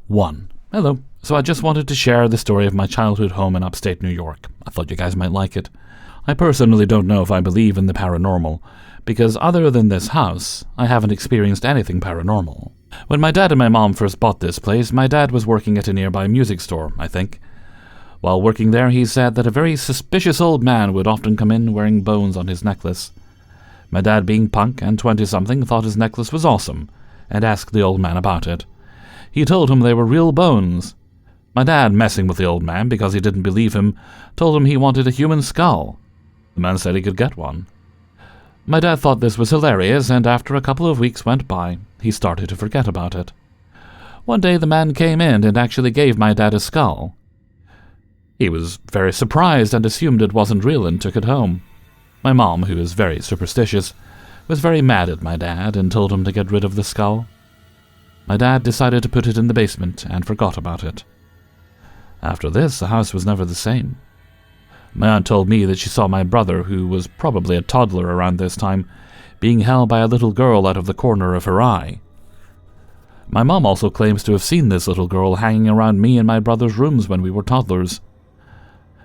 1. Hello. So I just wanted to share the story of my childhood home in upstate New York. I thought you guys might like it. I personally don't know if I believe in the paranormal, because other than this house, I haven't experienced anything paranormal. When my dad and my mom first bought this place, my dad was working at a nearby music store, I think. While working there, he said that a very suspicious old man would often come in wearing bones on his necklace. My dad, being punk and 20-something, thought his necklace was awesome, and asked the old man about it. He told him they were real bones. My dad, messing with the old man because he didn't believe him, told him he wanted a human skull. The man said he could get one. My dad thought this was hilarious, and after a couple of weeks went by, he started to forget about it. One day the man came in and actually gave my dad a skull. He was very surprised and assumed it wasn't real and took it home. My mom, who is very superstitious, was very mad at my dad and told him to get rid of the skull. My dad decided to put it in the basement and forgot about it. After this, the house was never the same. My aunt told me that she saw my brother, who was probably a toddler around this time, being held by a little girl out of the corner of her eye. My mom also claims to have seen this little girl hanging around me and my brother's rooms when we were toddlers.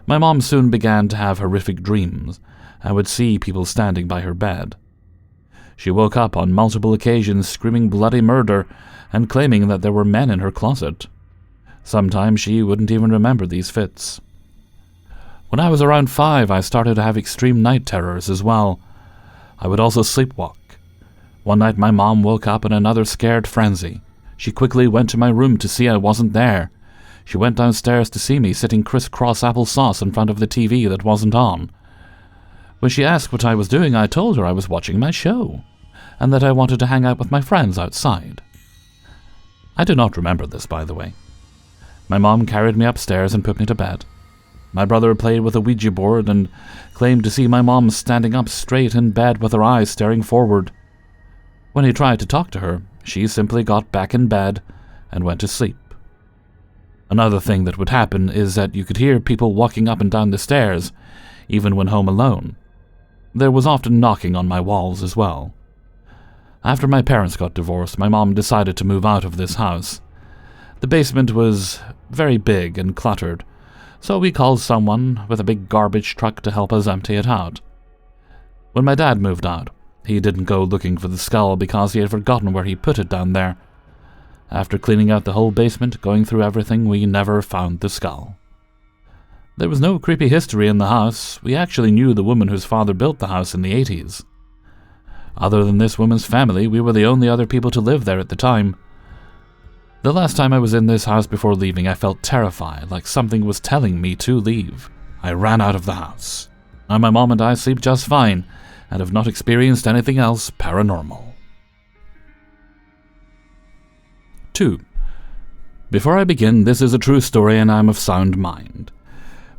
My mom soon began to have horrific dreams and would see people standing by her bed. She woke up on multiple occasions screaming bloody murder and claiming that there were men in her closet. Sometimes she wouldn't even remember these fits. When I was around 5, I started to have extreme night terrors as well. I would also sleepwalk. One night my mom woke up in another scared frenzy. She quickly went to my room to see I wasn't there. She went downstairs to see me sitting crisscross applesauce in front of the TV that wasn't on. When she asked what I was doing, I told her I was watching my show, and that I wanted to hang out with my friends outside. I do not remember this, by the way. My mom carried me upstairs and put me to bed. My brother played with a Ouija board and claimed to see my mom standing up straight in bed with her eyes staring forward. When he tried to talk to her, she simply got back in bed and went to sleep. Another thing that would happen is that you could hear people walking up and down the stairs, even when home alone. There was often knocking on my walls as well. After my parents got divorced, my mom decided to move out of this house. The basement was very big and cluttered, so we called someone with a big garbage truck to help us empty it out. When my dad moved out, he didn't go looking for the skull because he had forgotten where he put it down there. After cleaning out the whole basement, going through everything, we never found the skull. There was no creepy history in the house. We actually knew the woman whose father built the house in the 80s. Other than this woman's family, we were the only other people to live there at the time. The last time I was in this house before leaving, I felt terrified, like something was telling me to leave. I ran out of the house. Now my mom and I sleep just fine, and have not experienced anything else paranormal. 2. Before I begin, this is a true story and I'm of sound mind.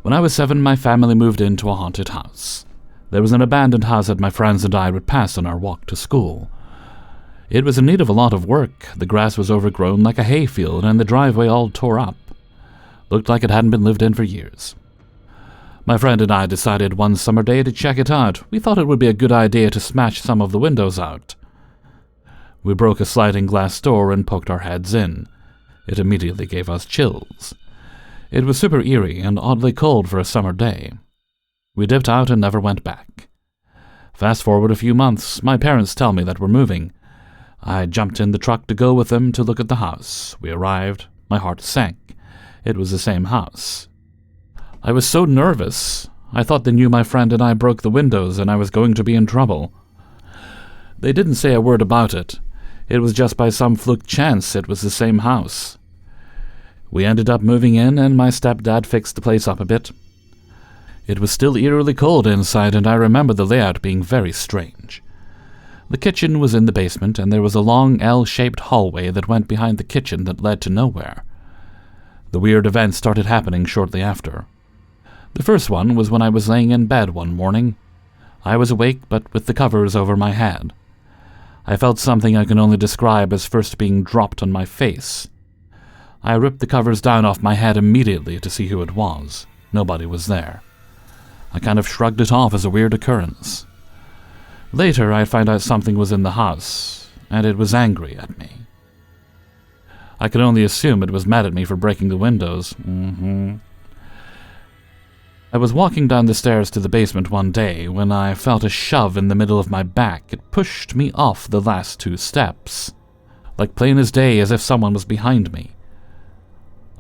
When I was 7, my family moved into a haunted house. There was an abandoned house that my friends and I would pass on our walk to school. It was in need of a lot of work. The grass was overgrown like a hayfield, and the driveway all tore up. Looked like it hadn't been lived in for years. My friend and I decided one summer day to check it out. We thought it would be a good idea to smash some of the windows out. We broke a sliding glass door and poked our heads in. It immediately gave us chills. It was super eerie and oddly cold for a summer day. We dipped out and never went back. Fast forward a few months, my parents tell me that we're moving. I jumped in the truck to go with them to look at the house. We arrived. My heart sank. It was the same house. I was so nervous. I thought they knew my friend and I broke the windows and I was going to be in trouble. They didn't say a word about it. It was just by some fluke chance it was the same house. We ended up moving in and my stepdad fixed the place up a bit. It was still eerily cold inside and I remember the layout being very strange. The kitchen was in the basement, and there was a long L-shaped hallway that went behind the kitchen that led to nowhere. The weird events started happening shortly after. The first one was when I was laying in bed one morning. I was awake, but with the covers over my head. I felt something I can only describe as first being dropped on my face. I ripped the covers down off my head immediately to see who it was. Nobody was there. I kind of shrugged it off as a weird occurrence. Later, I found out something was in the house, and it was angry at me. I could only assume it was mad at me for breaking the windows. I was walking down the stairs to the basement one day when I felt a shove in the middle of my back. It pushed me off the last 2 steps, like plain as day, as if someone was behind me.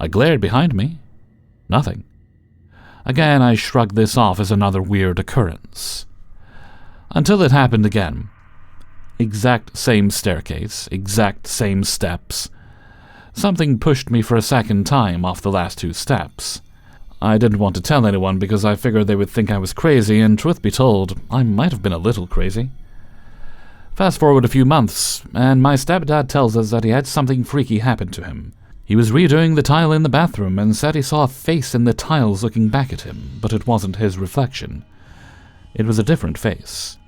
I glared behind me. Nothing. Again, I shrugged this off as another weird occurrence. Until it happened again. Exact same staircase, exact same steps. Something pushed me for a second time off the last 2 steps. I didn't want to tell anyone because I figured they would think I was crazy, and truth be told, I might have been a little crazy. Fast forward a few months, and my stepdad tells us that he had something freaky happen to him. He was redoing the tile in the bathroom and said he saw a face in the tiles looking back at him, but it wasn't his reflection. It was a different face.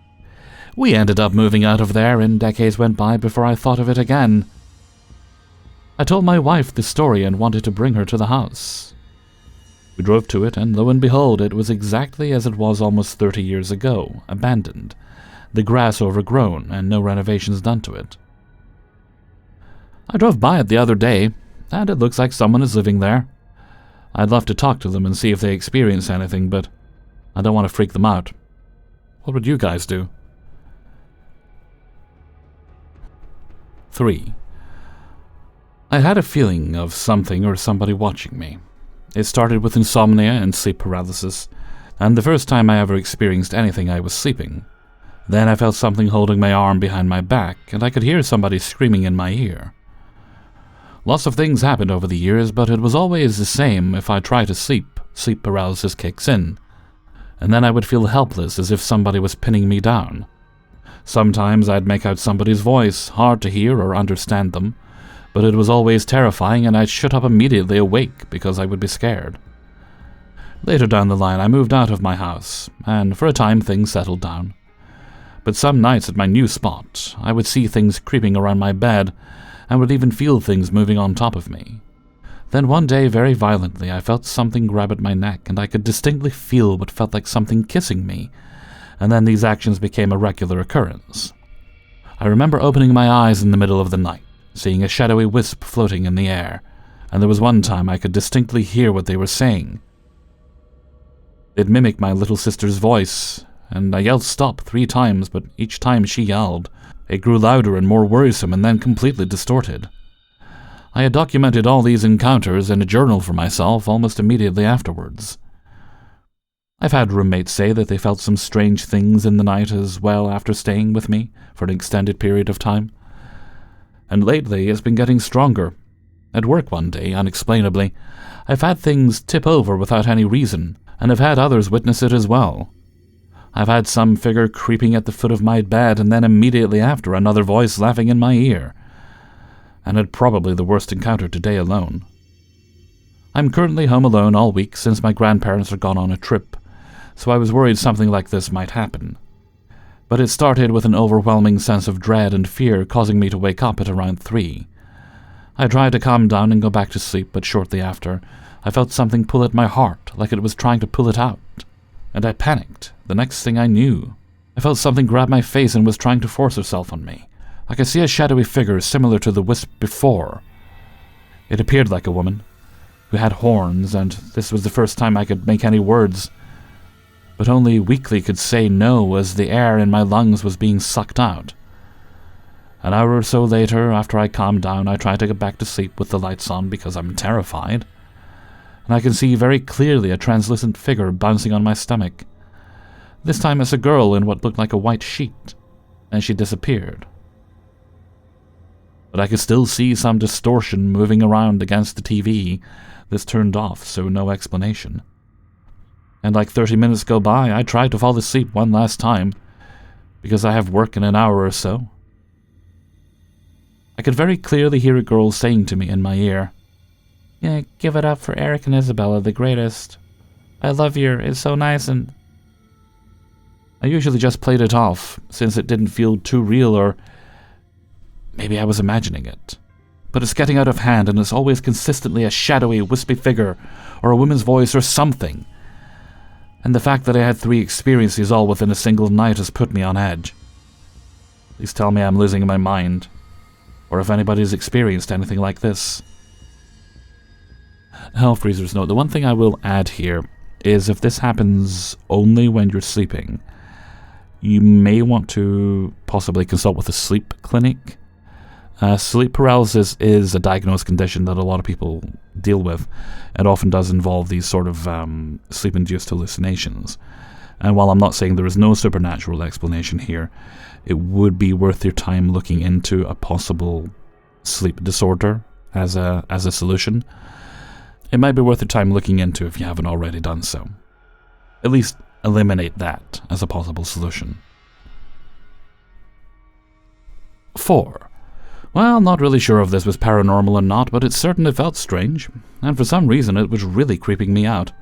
We ended up moving out of there, and decades went by before I thought of it again. I told my wife the story and wanted to bring her to the house. We drove to it, and lo and behold, it was exactly as it was almost 30 years ago, abandoned, the grass overgrown, and no renovations done to it. I drove by it the other day, and it looks like someone is living there. I'd love to talk to them and see if they experience anything, but I don't want to freak them out. What would you guys do? 3. I had a feeling of something or somebody watching me. It started with insomnia and sleep paralysis, and the first time I ever experienced anything I was sleeping. Then I felt something holding my arm behind my back, and I could hear somebody screaming in my ear. Lots of things happened over the years, but it was always the same. If I try to sleep paralysis kicks in, and then I would feel helpless as if somebody was pinning me down. Sometimes I'd make out somebody's voice, hard to hear or understand them, but it was always terrifying, and I'd shut up immediately awake because I would be scared. Later down the line, I moved out of my house, and for a time things settled down. But some nights at my new spot, I would see things creeping around my bed, and would even feel things moving on top of me. Then one day, very violently, I felt something grab at my neck, and I could distinctly feel what felt like something kissing me, and then these actions became a regular occurrence. I remember opening my eyes in the middle of the night, seeing a shadowy wisp floating in the air, and there was one time I could distinctly hear what they were saying. It mimicked my little sister's voice, and I yelled stop 3 times, but each time she yelled, it grew louder and more worrisome and then completely distorted. I had documented all these encounters in a journal for myself almost immediately afterwards. I've had roommates say that they felt some strange things in the night as well after staying with me for an extended period of time. And lately it's been getting stronger. At work one day, unexplainably, I've had things tip over without any reason, and have had others witness it as well. I've had some figure creeping at the foot of my bed, and then immediately after another voice laughing in my ear. And had probably the worst encounter today alone. I'm currently home alone all week since my grandparents are gone on a trip, so I was worried something like this might happen. But it started with an overwhelming sense of dread and fear causing me to wake up at around 3. I tried to calm down and go back to sleep, but shortly after, I felt something pull at my heart, like it was trying to pull it out. And I panicked. The next thing I knew, I felt something grab my face and was trying to force herself on me. I could see a shadowy figure similar to the wisp before. It appeared like a woman, who had horns, and this was the first time I could make any words, but only weakly could say no as the air in my lungs was being sucked out. An hour or so later, after I calmed down, I tried to get back to sleep with the lights on because I'm terrified, and I can see very clearly a translucent figure bouncing on my stomach. This time it's a girl in what looked like a white sheet, and she disappeared. But I could still see some distortion moving around against the TV. This turned off, so no explanation. And like 30 minutes go by, I tried to fall asleep one last time, because I have work in an hour or so. I could very clearly hear a girl saying to me in my ear, "Yeah, give it up for Eric and Isabella, the greatest. I love you, it's so nice and..." I usually just played it off, since it didn't feel too real, or maybe I was imagining it. But it's getting out of hand, and it's always consistently a shadowy, wispy figure, or a woman's voice, or something. And the fact that I had 3 experiences all within a single night has put me on edge. Please tell me I'm losing my mind. or if anybody's experienced anything like this. Hellfreezer's note, the one thing I will add here is if this happens only when you're sleeping, you may want to possibly consult with a sleep clinic. Sleep paralysis is a diagnosed condition that a lot of people deal with. It often does involve these sort of sleep-induced hallucinations. And while I'm not saying there is no supernatural explanation here, it would be worth your time looking into a possible sleep disorder as a solution. It might be worth your time looking into if you haven't already done so. At least eliminate that as a possible solution. 4. Well, not really sure if this was paranormal or not, but it certainly felt strange, and for some reason it was really creeping me out.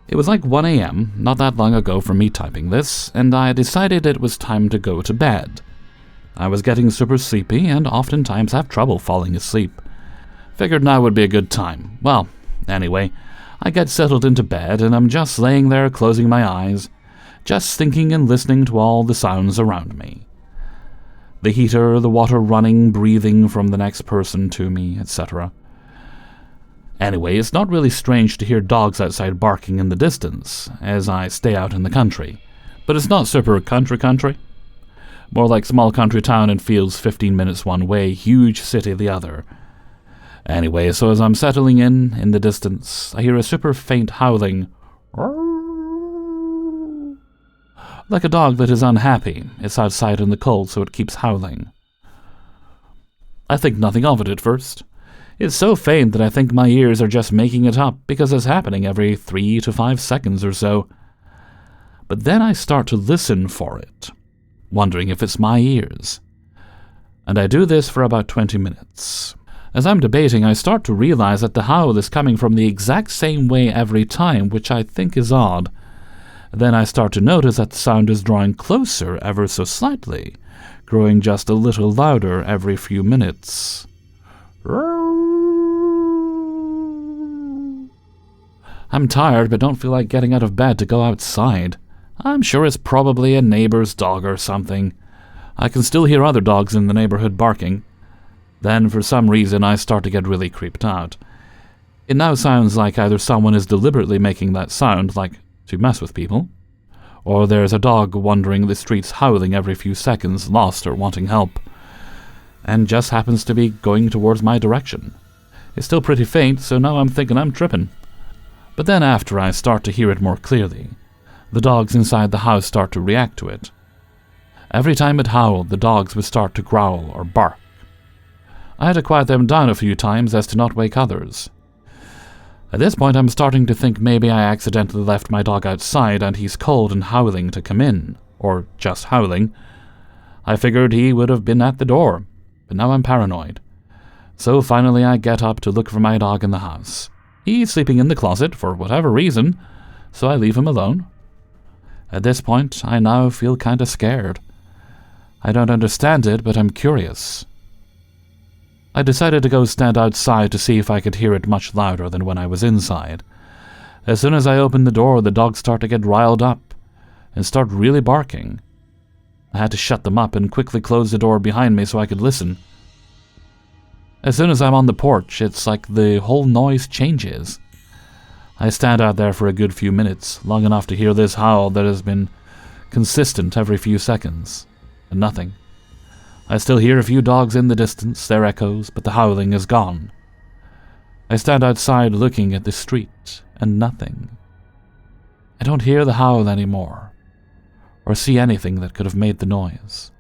It was like 1 a.m., not that long ago for me typing this, and I decided it was time to go to bed. I was getting super sleepy and oftentimes have trouble falling asleep. Figured now would be a good time. Well, anyway, I get settled into bed and I'm just laying there closing my eyes, just thinking and listening to all the sounds around me. The heater, the water running, breathing from the next person to me, etc. Anyway, it's not really strange to hear dogs outside barking in the distance, as I stay out in the country. But it's not super country. More like small country town and fields 15 minutes one way, huge city the other. Anyway, so as I'm settling in the distance, I hear a super faint howling. Like a dog that is unhappy. It's outside in the cold, so it keeps howling. I think nothing of it at first. It's so faint that I think my ears are just making it up because it's happening every 3 to 5 seconds or so. But then I start to listen for it, wondering if it's my ears. And I do this for about 20 minutes. As I'm debating, I start to realize that the howl is coming from the exact same way every time, which I think is odd. Then I start to notice that the sound is drawing closer ever so slightly, growing just a little louder every few minutes. I'm tired but don't feel like getting out of bed to go outside. I'm sure it's probably a neighbor's dog or something. I can still hear other dogs in the neighborhood barking. Then for some reason I start to get really creeped out. It now sounds like either someone is deliberately making that sound, like to mess with people, or there's a dog wandering the streets howling every few seconds, lost or wanting help, and just happens to be going towards my direction. It's still pretty faint, so now I'm thinking I'm tripping. But then after I start to hear it more clearly, the dogs inside the house start to react to it. Every time it howled, the dogs would start to growl or bark. I had to quiet them down a few times as to not wake others. At this point, I'm starting to think maybe I accidentally left my dog outside and he's cold and howling to come in, or just howling. I figured he would have been at the door, but now I'm paranoid. So finally I get up to look for my dog in the house. He's sleeping in the closet for whatever reason, so I leave him alone. At this point, I now feel kinda scared. I don't understand it, but I'm curious. I decided to go stand outside to see if I could hear it much louder than when I was inside. As soon as I opened the door, the dogs start to get riled up and start really barking. I had to shut them up and quickly close the door behind me so I could listen. As soon as I'm on the porch, it's like the whole noise changes. I stand out there for a good few minutes, long enough to hear this howl that has been consistent every few seconds, and nothing. I still hear a few dogs in the distance, their echoes, but the howling is gone. I stand outside looking at the street, and nothing. I don't hear the howl anymore, or see anything that could have made the noise.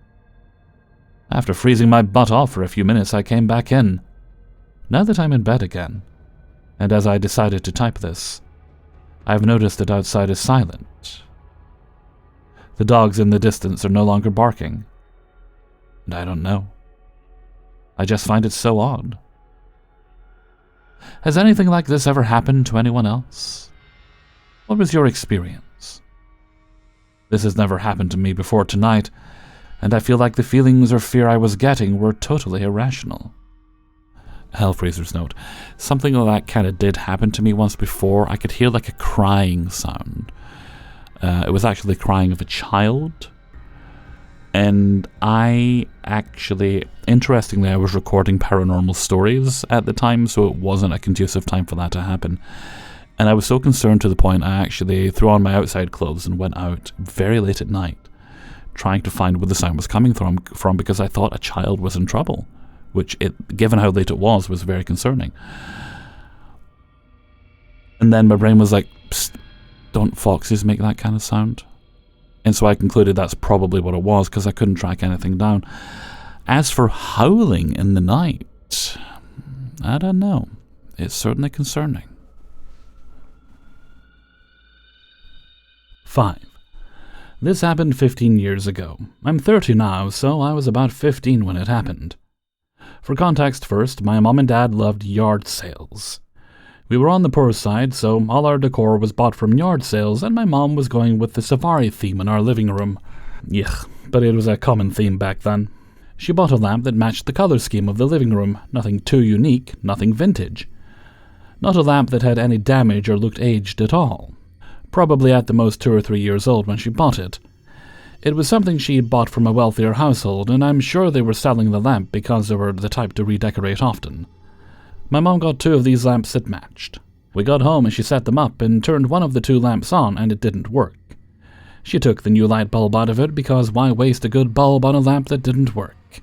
After freezing my butt off for a few minutes, I came back in. Now that I'm in bed again, and as I decided to type this, I've noticed that outside is silent. The dogs in the distance are no longer barking. And I don't know. I just find it so odd. Has anything like this ever happened to anyone else? What was your experience? This has never happened to me before tonight, and I feel like the feelings or fear I was getting were totally irrational. Hellfreezer's note. Something like that kind of did happen to me once before. I could hear like a crying sound. It was actually the crying of a child. And interestingly, I was recording Paranormal Stories at the time, so it wasn't a conducive time for that to happen. And I was so concerned to the point I actually threw on my outside clothes and went out very late at night, trying to find where the sound was coming from because I thought a child was in trouble, which, given how late it was very concerning. And then my brain was like, psst, don't foxes make that kind of sound? And so I concluded that's probably what it was, because I couldn't track anything down. As for howling in the night, I don't know. It's certainly concerning. 5. This happened 15 years ago. I'm 30 now, so I was about 15 when it happened. For context first, my mom and dad loved yard sales. We were on the poor side, so all our decor was bought from yard sales, and my mom was going with the safari theme in our living room. Yuck, but it was a common theme back then. She bought a lamp that matched the color scheme of the living room, nothing too unique, nothing vintage. Not a lamp that had any damage or looked aged at all. Probably at the most 2 or 3 years old when she bought it. It was something she had bought from a wealthier household, and I'm sure they were selling the lamp because they were the type to redecorate often. My mom got 2 of these lamps that matched. We got home and she set them up and turned one of the 2 lamps on, and it didn't work. She took the new light bulb out of it because why waste a good bulb on a lamp that didn't work?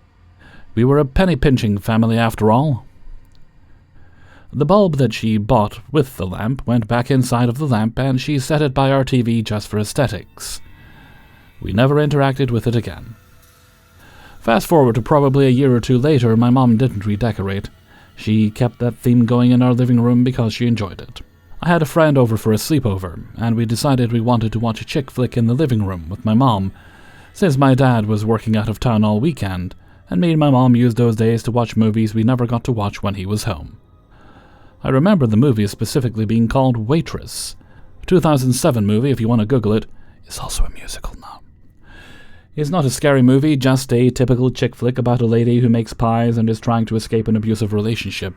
We were a penny-pinching family after all. The bulb that she bought with the lamp went back inside of the lamp, and she set it by our TV just for aesthetics. We never interacted with it again. Fast forward to probably a year or 2 later, my mom didn't redecorate. She kept that theme going in our living room because she enjoyed it. I had a friend over for a sleepover, and we decided we wanted to watch a chick flick in the living room with my mom, since my dad was working out of town all weekend, and me and my mom used those days to watch movies we never got to watch when he was home. I remember the movie specifically being called Waitress. A 2007 movie, if you want to Google it. It's also a musical now. It's not a scary movie, just a typical chick flick about a lady who makes pies and is trying to escape an abusive relationship.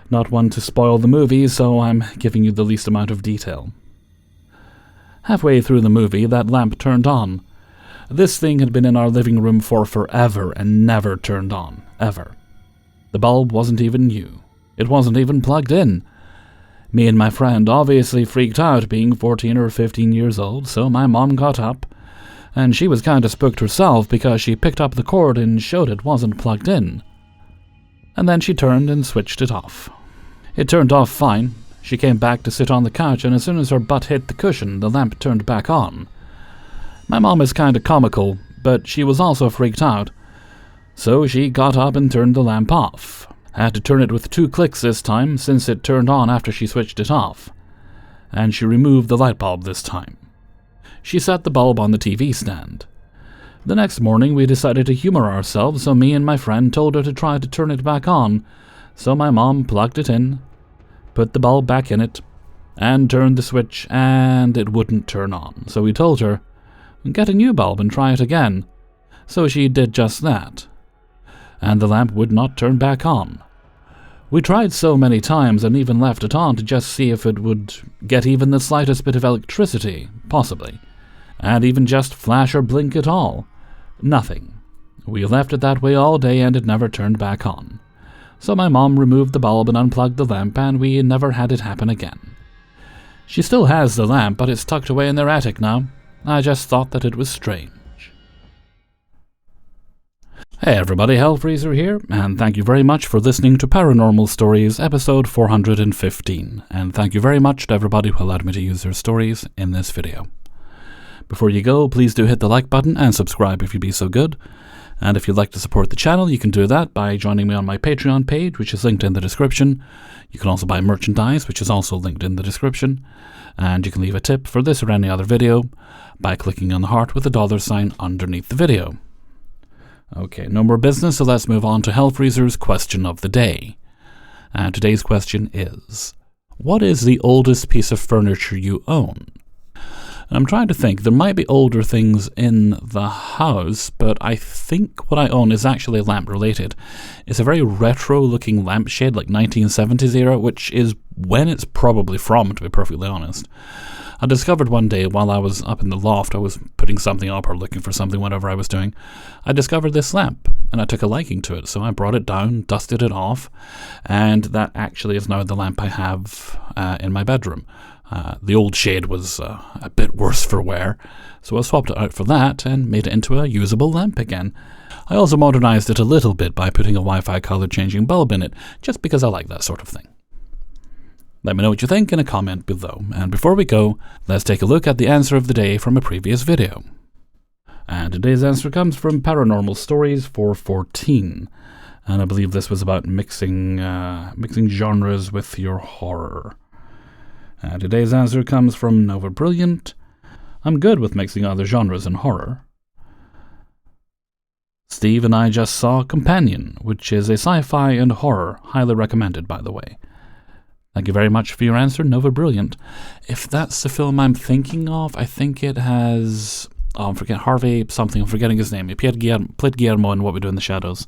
Not one to spoil the movie, so I'm giving you the least amount of detail. Halfway through the movie, that lamp turned on. This thing had been in our living room for forever and never turned on, ever. The bulb wasn't even new. It wasn't even plugged in. Me and my friend obviously freaked out, being 14 or 15 years old, so my mom got up, and she was kinda spooked herself because she picked up the cord and showed it wasn't plugged in. And then she turned and switched it off. It turned off fine. She came back to sit on the couch, and as soon as her butt hit the cushion, the lamp turned back on. My mom is kinda comical, but she was also freaked out, so she got up and turned the lamp off. I had to turn it with 2 clicks this time, since it turned on after she switched it off. And she removed the light bulb this time. She set the bulb on the TV stand. The next morning we decided to humor ourselves, so me and my friend told her to try to turn it back on, so my mom plugged it in, put the bulb back in it, and turned the switch, and it wouldn't turn on. So we told her, get a new bulb and try it again. So she did just that. And the lamp would not turn back on. We tried so many times and even left it on to just see if it would get even the slightest bit of electricity, possibly. And even just flash or blink at all. Nothing. We left it that way all day and it never turned back on. So my mom removed the bulb and unplugged the lamp, and we never had it happen again. She still has the lamp, but it's tucked away in their attic now. I just thought that it was strange. Hey everybody, Hellfreezer here, and thank you very much for listening to Paranormal Stories, episode 415, and thank you very much to everybody who allowed me to use their stories in this video. Before you go, please do hit the like button and subscribe if you'd be so good, and if you'd like to support the channel, you can do that by joining me on my Patreon page, which is linked in the description. You can also buy merchandise, which is also linked in the description, and you can leave a tip for this or any other video by clicking on the heart with a $sign underneath the video. Okay, no more business, so let's move on to Hellfreezer's question of the day. And today's question is, what is the oldest piece of furniture you own? And I'm trying to think, there might be older things in the house, but I think what I own is actually lamp related. It's a very retro looking lampshade, like 1970s era, which is when it's probably from, to be perfectly honest. I discovered one day while I was up in the loft, I was putting something up or looking for something, whatever I was doing, I discovered this lamp, and I took a liking to it, so I brought it down, dusted it off, and that actually is now the lamp I have in my bedroom. The old shade was a bit worse for wear, so I swapped it out for that and made it into a usable lamp again. I also modernized it a little bit by putting a Wi-Fi color changing bulb in it, just because I like that sort of thing. Let me know what you think in a comment below, and before we go, let's take a look at the answer of the day from a previous video. And today's answer comes from Paranormal Stories 414, and I believe this was about mixing genres with your horror. And today's answer comes from Nova Brilliant. I'm good with mixing other genres in horror. Steve and I just saw Companion, which is a sci-fi and horror, highly recommended by the way. Thank you very much for your answer, Nova Brilliant. If that's the film I'm thinking of, I think it has... I'm forgetting his name. He played Guillermo in What We Do in the Shadows.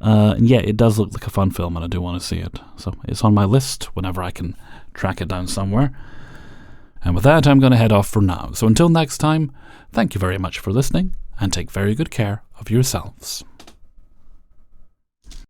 And yeah, it does look like a fun film, and I do want to see it. So it's on my list whenever I can track it down somewhere. And with that, I'm going to head off for now. So until next time, thank you very much for listening, and take very good care of yourselves.